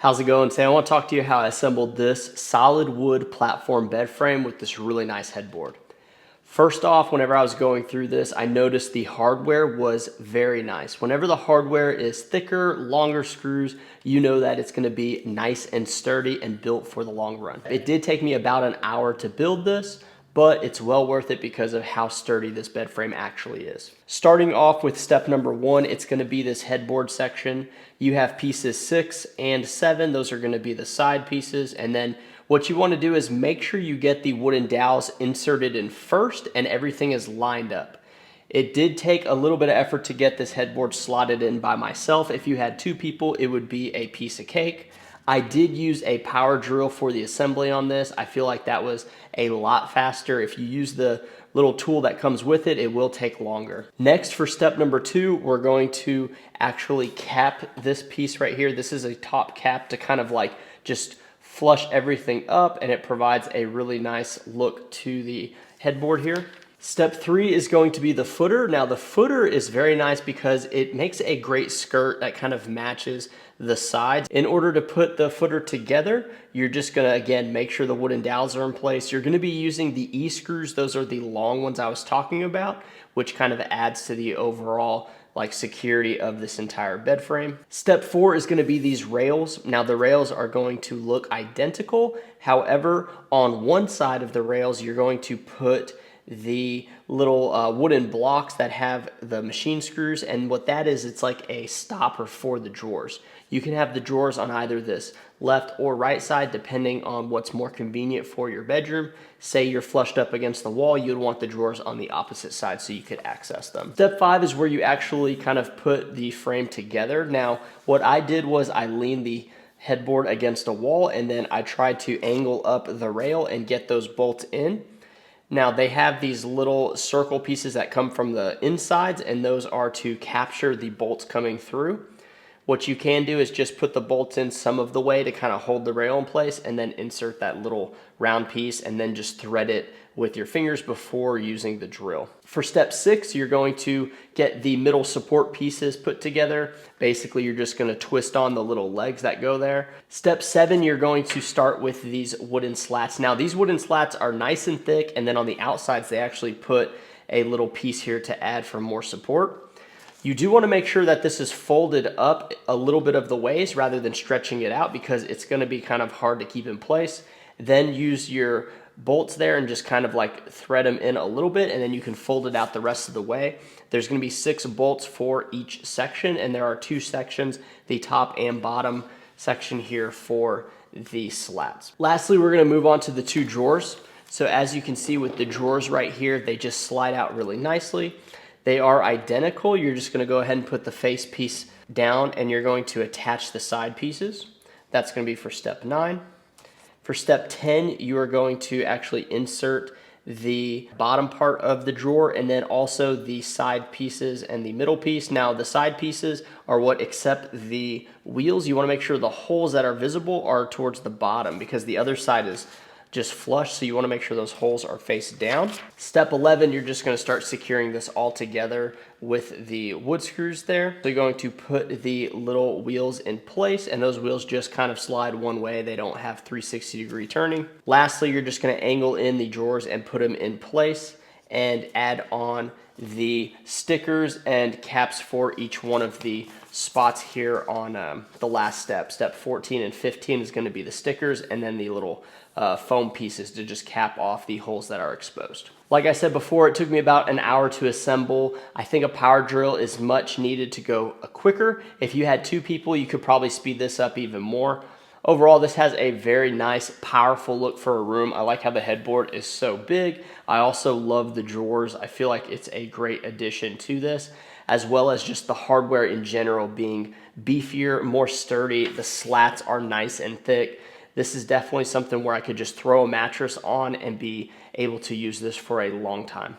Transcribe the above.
How's it going? Today I want to talk to you how I assembled this solid wood platform bed frame with this really nice headboard. First off, whenever I was going through this, I noticed the hardware was very nice. Whenever the hardware is thicker, longer screws, you know that it's going to be nice and sturdy and built for the long run. It did take me about an hour to build this, but it's well worth it because of how sturdy this bed frame actually is. Starting off with step number one, it's going to be this headboard section. You have pieces 6 and 7. Those are going to be the side pieces. And then what you want to do is make sure you get the wooden dowels inserted in first and everything is lined up. It did take a little bit of effort to get this headboard slotted in by myself. If you had 2 people, it would be a piece of cake. I did use a power drill for the assembly on this. I feel like that was a lot faster. If you use the little tool that comes with it, it will take longer. Next, for step number 2, we're going to actually cap this piece right here. This is a top cap to kind of like just flush everything up, and it provides a really nice look to the headboard here. Step 3 is going to be the footer. Now the footer is very nice because it makes a great skirt that kind of matches the sides. In order to put the footer together, you're just gonna, again, make sure the wooden dowels are in place. You're gonna be using the E-screws. Those are the long ones I was talking about, which kind of adds to the overall like security of this entire bed frame. Step 4 is gonna be these rails. Now the rails are going to look identical. However, on one side of the rails, you're going to put the little wooden blocks that have the machine screws, and what that is, it's like a stopper for the drawers. You can have the drawers on either this left or right side depending on what's more convenient for your bedroom. Say you're flushed up against the wall, you'd want the drawers on the opposite side so you could access them. Step 5 is where you actually kind of put the frame together. Now what I did was I leaned the headboard against a wall and then I tried to angle up the rail and get those bolts in. Now they have these little circle pieces that come from the insides, and those are to capture the bolts coming through. What you can do is just put the bolts in some of the way to kind of hold the rail in place, and then insert that little round piece and then just thread it with your fingers before using the drill. For step 6, you're going to get the middle support pieces put together. Basically, you're just going to twist on the little legs that go there. Step 7, you're going to start with these wooden slats. Now, these wooden slats are nice and thick, and then on the outsides, they actually put a little piece here to add for more support. You do want to make sure that this is folded up a little bit of the ways rather than stretching it out, because it's going to be kind of hard to keep in place. Then use your bolts there and just kind of like thread them in a little bit, and then you can fold it out the rest of the way. There's going to be 6 bolts for each section, and there are 2 sections, the top and bottom section here for the slats. Lastly, we're going to move on to the 2 drawers. So as you can see with the drawers right here, they just slide out really nicely. They are identical. You're just going to go ahead and put the face piece down, and you're going to attach the side pieces. That's going to be for step 9. For step 10, you are going to actually insert the bottom part of the drawer and then also the side pieces and the middle piece. Now, the side pieces are what accept the wheels. You want to make sure the holes that are visible are towards the bottom, because the other side is just flush, so you want to make sure those holes are face down. Step 11, you're just going to start securing this all together with the wood screws there. So you're going to put the little wheels in place, and those wheels just kind of slide one way. They don't have 360-degree turning. Lastly, you're just going to angle in the drawers and put them in place and add on the stickers and caps for each one of the spots here on the last step. Step 14 and 15 is going to be the stickers, and then the little foam pieces to just cap off the holes that are exposed. Like I said before, it took me about an hour to assemble. I think a power drill is much needed to go quicker. If you had 2 people, you could probably speed this up even more. Overall, this has a very nice, powerful look for a room. I like how the headboard is so big. I also love the drawers. I feel like it's a great addition to this, as well as just the hardware in general being beefier, more sturdy. The slats are nice and thick. This is definitely something where I could just throw a mattress on and be able to use this for a long time.